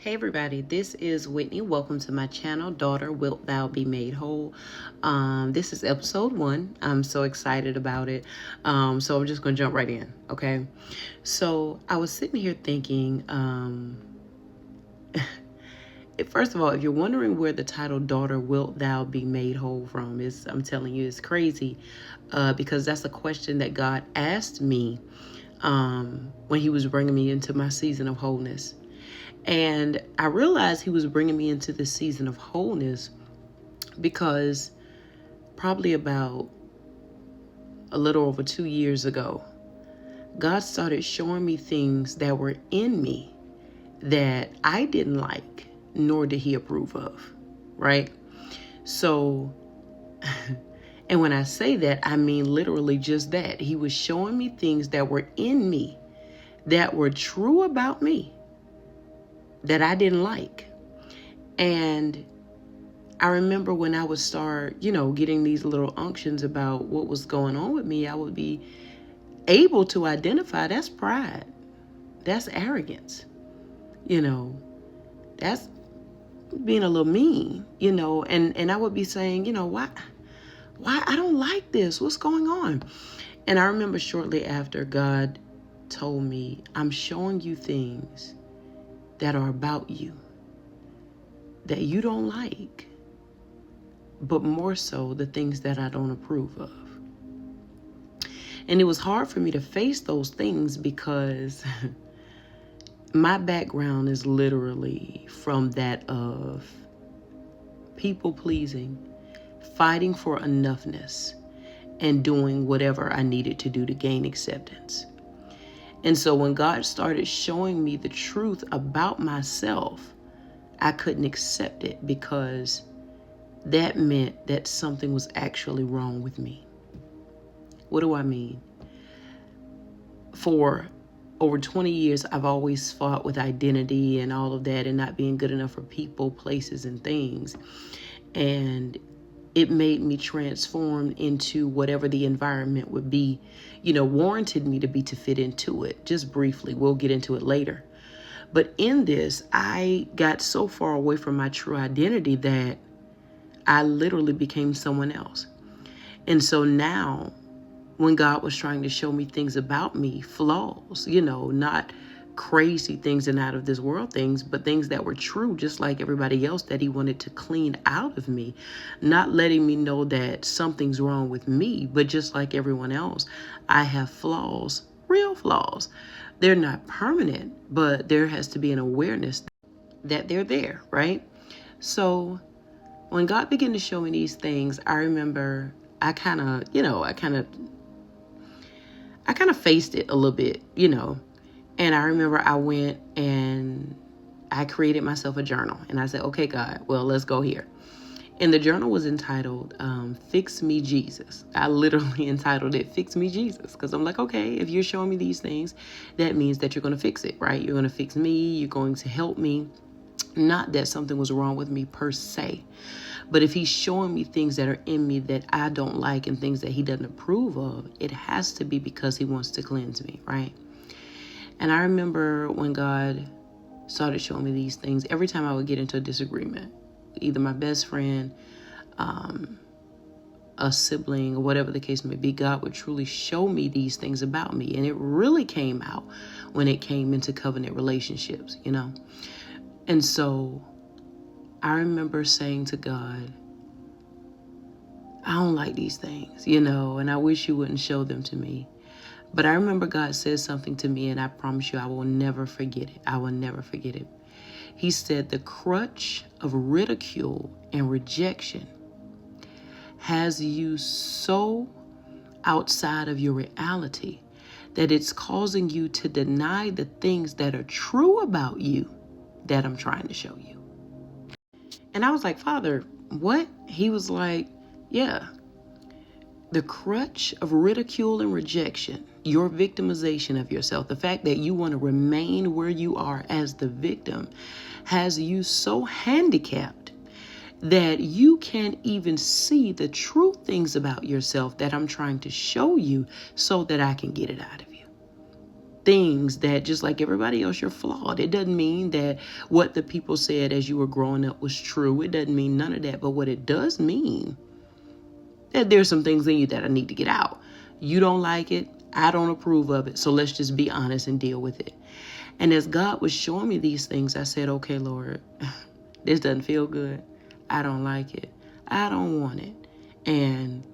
Hey everybody, this is Whitney. Welcome to my channel, Daughter, Wilt Thou Be Made Whole? This is episode 1. I'm so excited about it. So I'm just going to jump right in, okay? So I was sitting here thinking, first of all, if you're wondering where the title Daughter, Wilt Thou Be Made Whole from is, I'm telling you, it's crazy because that's a question that God asked me when he was bringing me into my season of wholeness. And I realized he was bringing me into this season of wholeness because probably about a little over 2 years ago, God started showing me things that were in me that I didn't like, nor did he approve of, right? So, and when I say that, I mean literally just that. He was showing me things that were in me that were true about me that I didn't like. And I remember when I would start, getting these little unctions about what was going on with me, I would be able to identify that's pride. That's arrogance. That's being a little mean, and I would be saying, why I don't like this. What's going on? And I remember shortly after God told me, I'm showing you things that are about you that you don't like, but more so the things that I don't approve of. And it was hard for me to face those things because my background is literally from that of people pleasing, fighting for enoughness, and doing whatever I needed to do to gain acceptance. And so when God started showing me the truth about myself, I couldn't accept it because that meant that something was actually wrong with me. What do I mean? For over 20 years, I've always fought with identity and all of that and not being good enough for people, places, and things. And it made me transform into whatever the environment would be, warranted me to be to fit into it. Just briefly, we'll get into it later. But in this, I got so far away from my true identity that I literally became someone else. And so now, when God was trying to show me things about me, flaws, not crazy things and out of this world things, but things that were true, just like everybody else that he wanted to clean out of me, not letting me know that something's wrong with me, but just like everyone else, I have flaws, real flaws. They're not permanent, but there has to be an awareness that they're there, right? So when God began to show me these things, I remember I kind of faced it a little bit, and I remember I went and I created myself a journal and I said, okay, God, well, let's go here. And the journal was entitled, Fix Me Jesus. I literally entitled it Fix Me Jesus because I'm like, okay, if you're showing me these things, that means that you're going to fix it, right? You're going to fix me. You're going to help me. Not that something was wrong with me per se, but if he's showing me things that are in me that I don't like and things that he doesn't approve of, it has to be because he wants to cleanse me, right? And I remember when God started showing me these things, every time I would get into a disagreement, either my best friend, a sibling, or whatever the case may be, God would truly show me these things about me. And it really came out when it came into covenant relationships, And so I remember saying to God, I don't like these things, and I wish you wouldn't show them to me. But I remember God said something to me, and I promise you I will never forget it. I will never forget it. He said, the crutch of ridicule and rejection has you so outside of your reality that it's causing you to deny the things that are true about you that I'm trying to show you. And I was like, Father, what? He was like, yeah. The crutch of ridicule and rejection, your victimization of yourself, the fact that you want to remain where you are as the victim, has you so handicapped that you can't even see the true things about yourself that I'm trying to show you so that I can get it out of you. things that, just like everybody else, you're flawed. It doesn't mean that what the people said as you were growing up was true. It doesn't mean none of that. But what it does mean, that there's some things in you that I need to get out. You don't like it. I don't approve of it. So let's just be honest and deal with it. And as God was showing me these things, I said, okay, Lord, this doesn't feel good. I don't like it. I don't want it. And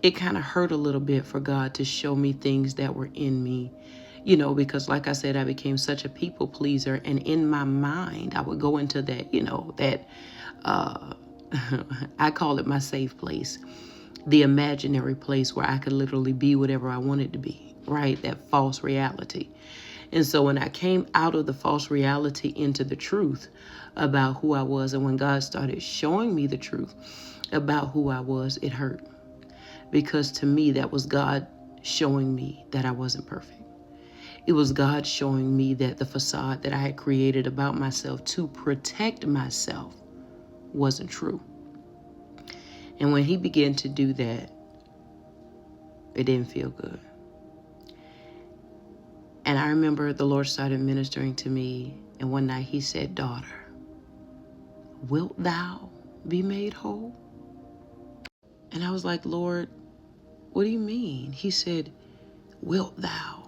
it kind of hurt a little bit for God to show me things that were in me, because like I said, I became such a people pleaser. And in my mind, I would go into that, I call it my safe place, the imaginary place where I could literally be whatever I wanted to be, right? That false reality. And so when I came out of the false reality into the truth about who I was, and when God started showing me the truth about who I was, it hurt. Because to me, that was God showing me that I wasn't perfect. It was God showing me that the facade that I had created about myself to protect myself wasn't true. And when he began to do that, it didn't feel good. And I remember the Lord started ministering to me, and one night he said, "Daughter, wilt thou be made whole?" And I was like, "Lord, what do you mean?" He said, "Wilt thou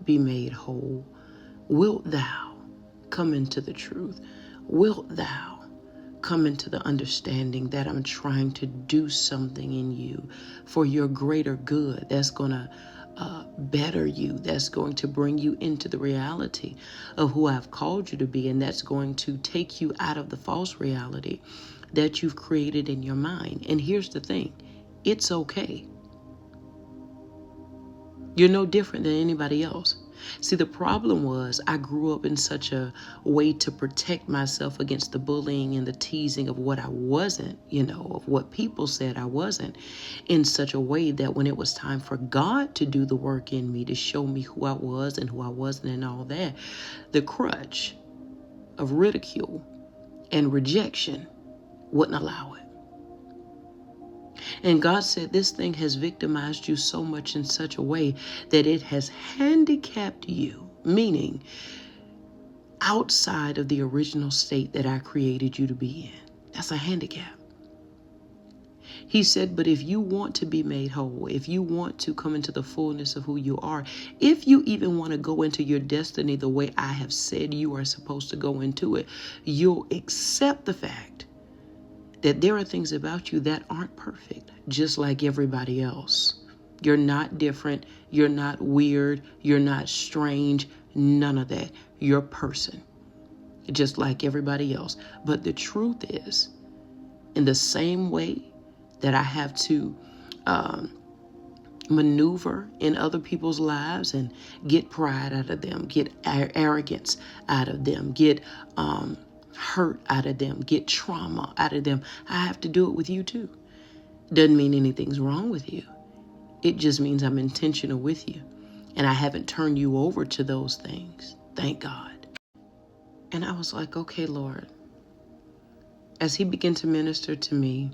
be made whole? Wilt thou come into the truth? Wilt thou come into the understanding that I'm trying to do something in you for your greater good that's going to better you, that's going to bring you into the reality of who I've called you to be, and that's going to take you out of the false reality that you've created in your mind." And here's the thing, it's okay. You're no different than anybody else. See, the problem was I grew up in such a way to protect myself against the bullying and the teasing of what I wasn't, of what people said I wasn't, in such a way that when it was time for God to do the work in me, to show me who I was and who I wasn't and all that, the crutch of ridicule and rejection wouldn't allow it. And God said, this thing has victimized you so much in such a way that it has handicapped you, meaning outside of the original state that I created you to be in. That's a handicap. He said, but if you want to be made whole, if you want to come into the fullness of who you are, if you even want to go into your destiny the way I have said you are supposed to go into it, you'll accept the fact that there are things about you that aren't perfect, just like everybody else. You're not different. You're not weird. You're not strange. None of that. You're a person, just like everybody else. But the truth is, in the same way that I have to maneuver in other people's lives and get pride out of them, get arrogance out of them, get hurt out of them, get trauma out of them, I have to do it with you too. Doesn't mean anything's wrong with you. It just means I'm intentional with you, and I haven't turned you over to those things. Thank God. And I was like, okay, Lord, as he began to minister to me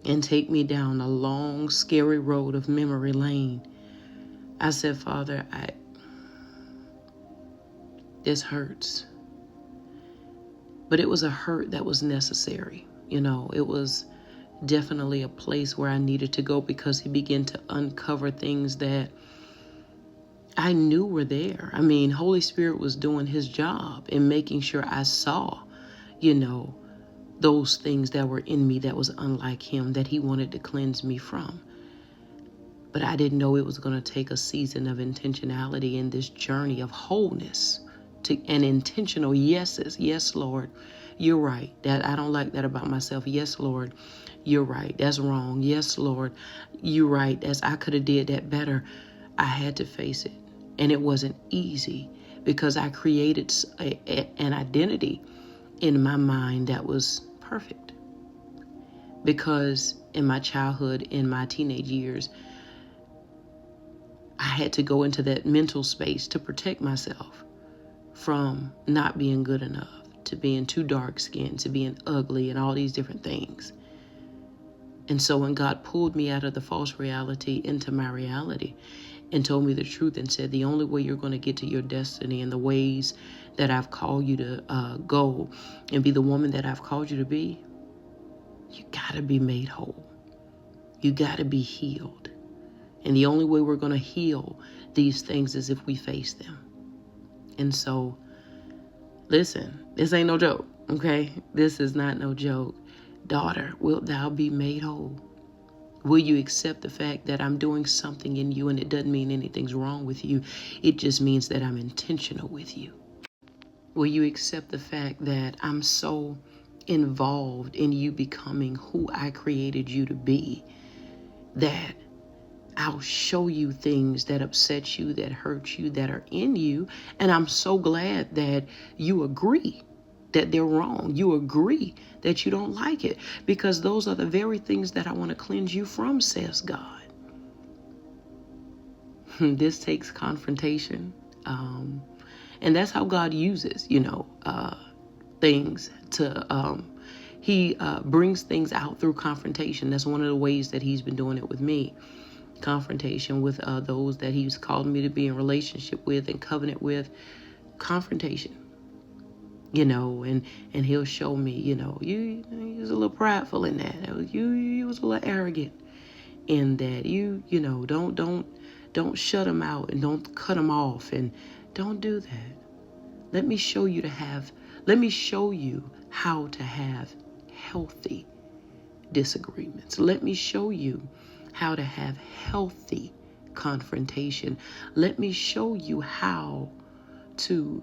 and take me down a long, scary road of memory lane, I said, Father, this hurts. But it was a hurt that was necessary. It was definitely a place where I needed to go, because he began to uncover things that I knew were there. I mean, Holy Spirit was doing his job in making sure I saw, those things that were in me that was unlike him, that he wanted to cleanse me from. But I didn't know it was going to take a season of intentionality in this journey of wholeness, and intentional yeses. Yes, Lord, you're right. That I don't like that about myself. Yes, Lord, you're right. That's wrong. Yes, Lord, you're right. I could have did that better. I had to face it. And it wasn't easy, because I created an identity in my mind that was perfect. Because in my childhood, in my teenage years, I had to go into that mental space to protect myself from not being good enough, to being too dark-skinned, to being ugly, and all these different things. And so when God pulled me out of the false reality into my reality, and told me the truth and said, the only way you're going to get to your destiny and the ways that I've called you to go and be the woman that I've called you to be, you got to be made whole. You got to be healed. And the only way we're going to heal these things is if we face them. And so, listen, this ain't no joke, okay? This is not no joke. Daughter, wilt thou be made whole? Will you accept the fact that I'm doing something in you and it doesn't mean anything's wrong with you? It just means that I'm intentional with you. Will you accept the fact that I'm so involved in you becoming who I created you to be that I'll show you things that upset you, that hurt you, that are in you. And I'm so glad that you agree that they're wrong. You agree that you don't like it, because those are the very things that I want to cleanse you from, says God. This takes confrontation. And that's how God uses, things to, he brings things out through confrontation. That's one of the ways that he's been doing it with me. Confrontation with those that he's called me to be in relationship with and covenant with. Confrontation, and he'll show me, you was a little prideful in that. You was a little arrogant in that. Don't shut them out and don't cut them off and don't do that. Let me show you how to have healthy disagreements. Let me show you how to have healthy confrontation. Let me show you how to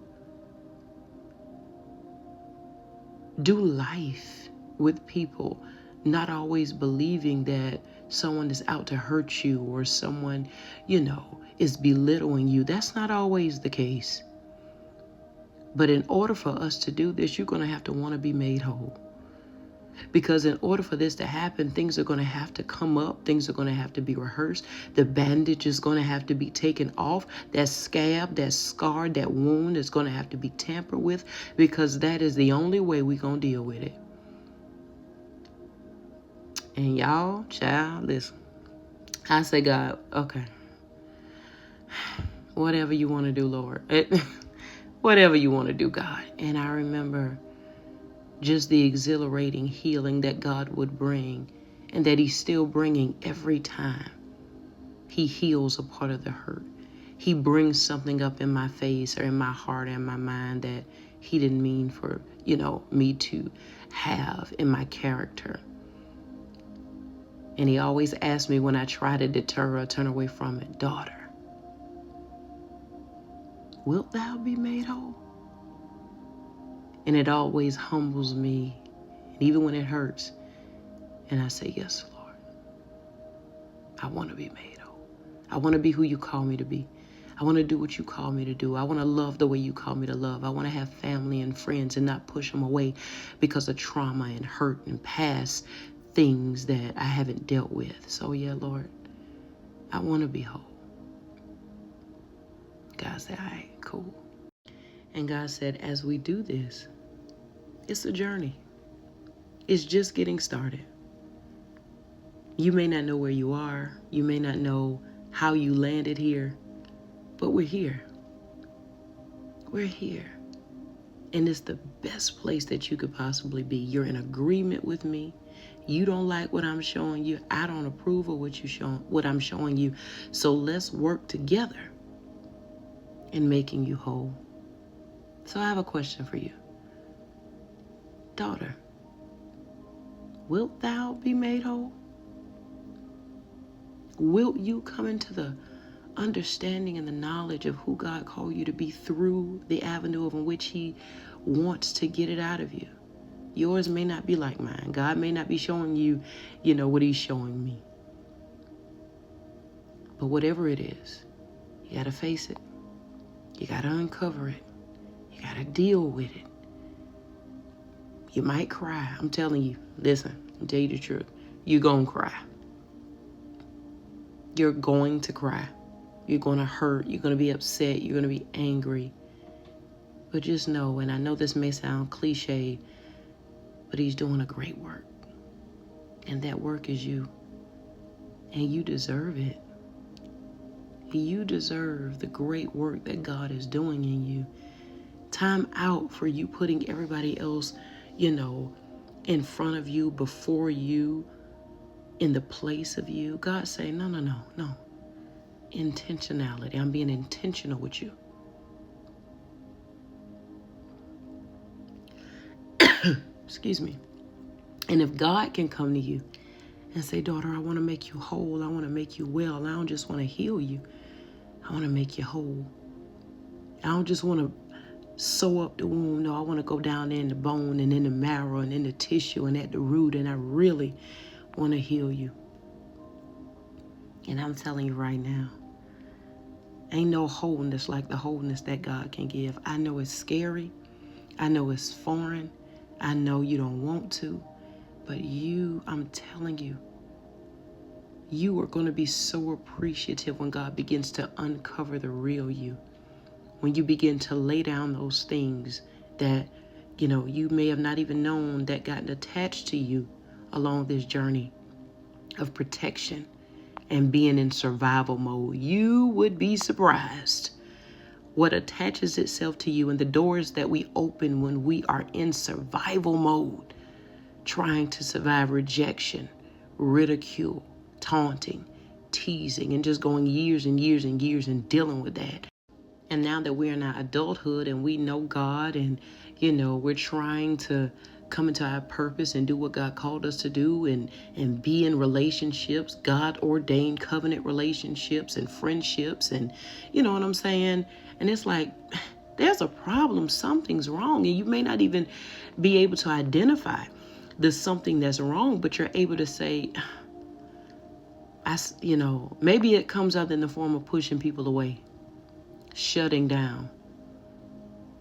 do life with people, not always believing that someone is out to hurt you or someone, is belittling you. That's not always the case. But in order for us to do this, you're going to have to want to be made whole. Because in order for this to happen, things are going to have to come up. Things are going to have to be rehearsed. The bandage is going to have to be taken off. That scab, that scar, that wound is going to have to be tampered with, because that is the only way we're going to deal with it. And y'all, child, listen. I say, God, okay. Whatever you want to do, Lord. Whatever you want to do, God. And I remember just the exhilarating healing that God would bring, and that he's still bringing every time he heals a part of the hurt. He brings something up in my face or in my heart and my mind that he didn't mean for, me to have in my character. And he always asks me when I try to deter or turn away from it, daughter, wilt thou be made whole? And it always humbles me, and even when it hurts. And I say, yes, Lord. I want to be made whole. I want to be who you call me to be. I want to do what you call me to do. I want to love the way you call me to love. I want to have family and friends and not push them away because of trauma and hurt and past things that I haven't dealt with. So yeah, Lord, I want to be whole. God said, all right, cool. And God said, as we do this, it's a journey. It's just getting started. You may not know where you are. You may not know how you landed here, but we're here. We're here. And it's the best place that you could possibly be. You're in agreement with me. You don't like what I'm showing you. I don't approve of what I'm showing you. So let's work together in making you whole. So I have a question for you. Daughter, wilt thou be made whole? Wilt you come into the understanding and the knowledge of who God called you to be through the avenue in which he wants to get it out of you? Yours may not be like mine. God may not be showing you, what he's showing me. But whatever it is, you got to face it. You got to uncover it. You got to deal with it. You might cry. I'm telling you. Listen, I'll tell you the truth. You're going to cry. You're going to cry. You're going to hurt. You're going to be upset. You're going to be angry. But just know, and I know this may sound cliche, but he's doing a great work. And that work is you. And you deserve it. You deserve the great work that God is doing in you. Time out for you putting everybody else, in front of you, before you, in the place of you. God say, no. Intentionality. I'm being intentional with you. Excuse me. And if God can come to you and say, daughter, I want to make you whole. I want to make you well. I don't just want to heal you. I want to make you whole. I don't just want to sew up the wound. No, I want to go down there in the bone and in the marrow and in the tissue and at the root. And I really want to heal you. And I'm telling you right now, ain't no wholeness like the wholeness that God can give. I know it's scary. I know it's foreign. I know you don't want to. But I'm telling you, you are going to be so appreciative when God begins to uncover the real you. When you begin to lay down those things that, you may have not even known that gotten attached to you along this journey of protection and being in survival mode. You would be surprised what attaches itself to you and the doors that we open when we are in survival mode, trying to survive rejection, ridicule, taunting, teasing, and just going years and years and years and dealing with that. And now that we're in our adulthood and we know God and, we're trying to come into our purpose and do what God called us to do and be in relationships, God-ordained covenant relationships and friendships and, you know what I'm saying? And it's like, there's a problem. Something's wrong. And you may not even be able to identify the something that's wrong, but you're able to say, maybe it comes out in the form of pushing people away, shutting down,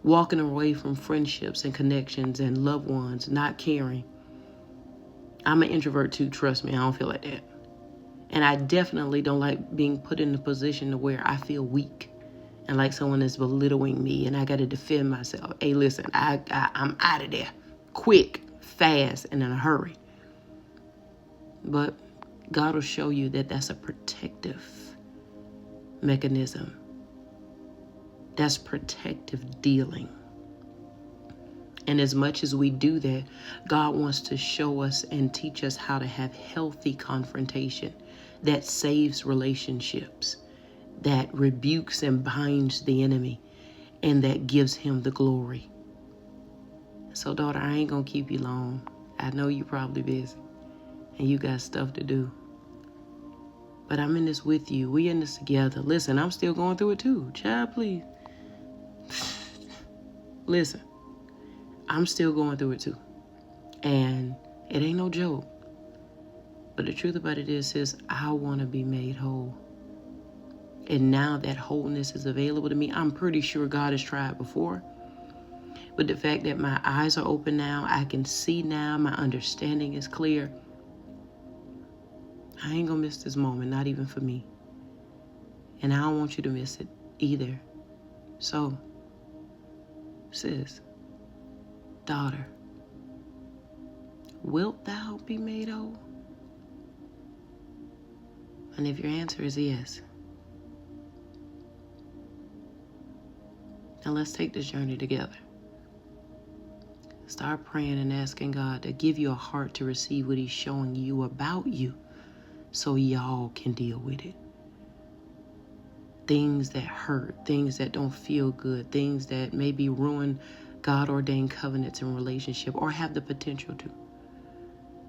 walking away from friendships and connections and loved ones, not caring. I'm an introvert too, trust me, I don't feel like that. And I definitely don't like being put in a position to where I feel weak and like someone is belittling me and I got to defend myself. Hey, listen, I'm out of there quick, fast, and in a hurry. But God will show you that that's a protective mechanism. That's protective dealing. And as much as we do that, God wants to show us and teach us how to have healthy confrontation that saves relationships, that rebukes and binds the enemy, and that gives him the glory. So, daughter, I ain't gonna keep you long. I know you're probably busy and you got stuff to do. But I'm in this with you. We in this together. Listen, I'm still going through it too. Child, please. Listen, I'm still going through it too. And it ain't no joke. But the truth about it is I want to be made whole. And now that wholeness is available to me, I'm pretty sure God has tried before. But the fact that my eyes are open now, I can see now, my understanding is clear. I ain't gonna miss this moment, not even for me. And I don't want you to miss it either. So, sis, daughter, wilt thou be made whole? And if your answer is yes, then let's take this journey together. Start praying and asking God to give you a heart to receive what he's showing you about you so y'all can deal with it. Things that hurt, things that don't feel good, things that maybe ruin God-ordained covenants and relationship or have the potential to.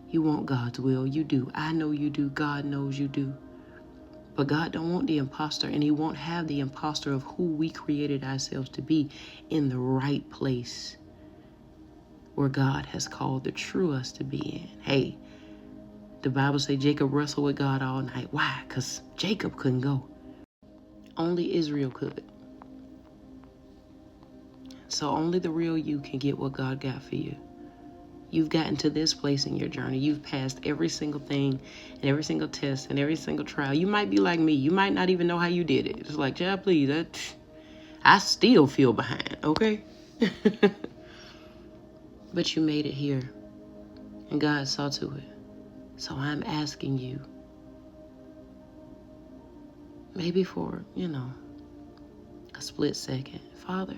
You want God's will. You do. I know you do. God knows you do. But God don't want the imposter, and he won't have the imposter of who we created ourselves to be in the right place where God has called the true us to be in. Hey, the Bible says Jacob wrestled with God all night. Why? Because Jacob couldn't go. Only Israel could. So only the real you can get what God got for you. You've gotten to this place in your journey. You've passed every single thing and every single test and every single trial. You might be like me. You might not even know how you did it. It's like, yeah, please, I still feel behind, okay? But you made it here, and God saw to it. So I'm asking you maybe for, a split second. Father,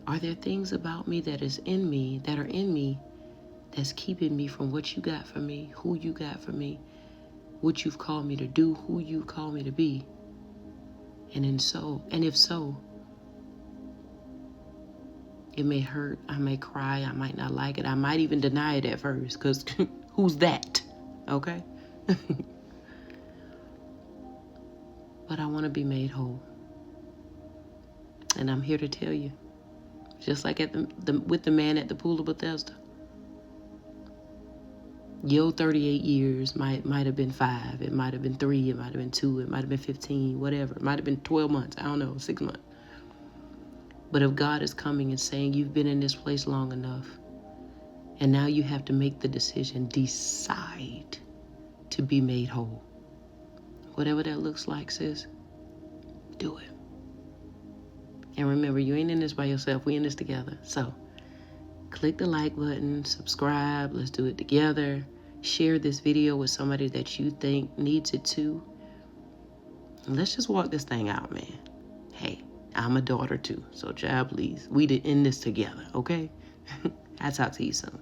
are there things about me that are in me, that's keeping me from what you got for me, who you got for me, what you've called me to do, who you call me to be? And if so, it may hurt, I may cry, I might not like it, I might even deny it at first, because who's that? Okay? But I want to be made whole. And I'm here to tell you, just like with the man at the pool of Bethesda, your 38 years might have been 5, it might have been 3, it might have been 2, it might have been 15, whatever. It might have been 12 months, I don't know, 6 months. But if God is coming and saying you've been in this place long enough, and now you have to make the decision, decide to be made whole. Whatever that looks like, sis, do it. And remember, you ain't in this by yourself. We in this together. So click the like button, subscribe. Let's do it together. Share this video with somebody that you think needs it too. And let's just walk this thing out, man. Hey, I'm a daughter too. So, child, please, we did in this together, okay? I'll talk to you soon.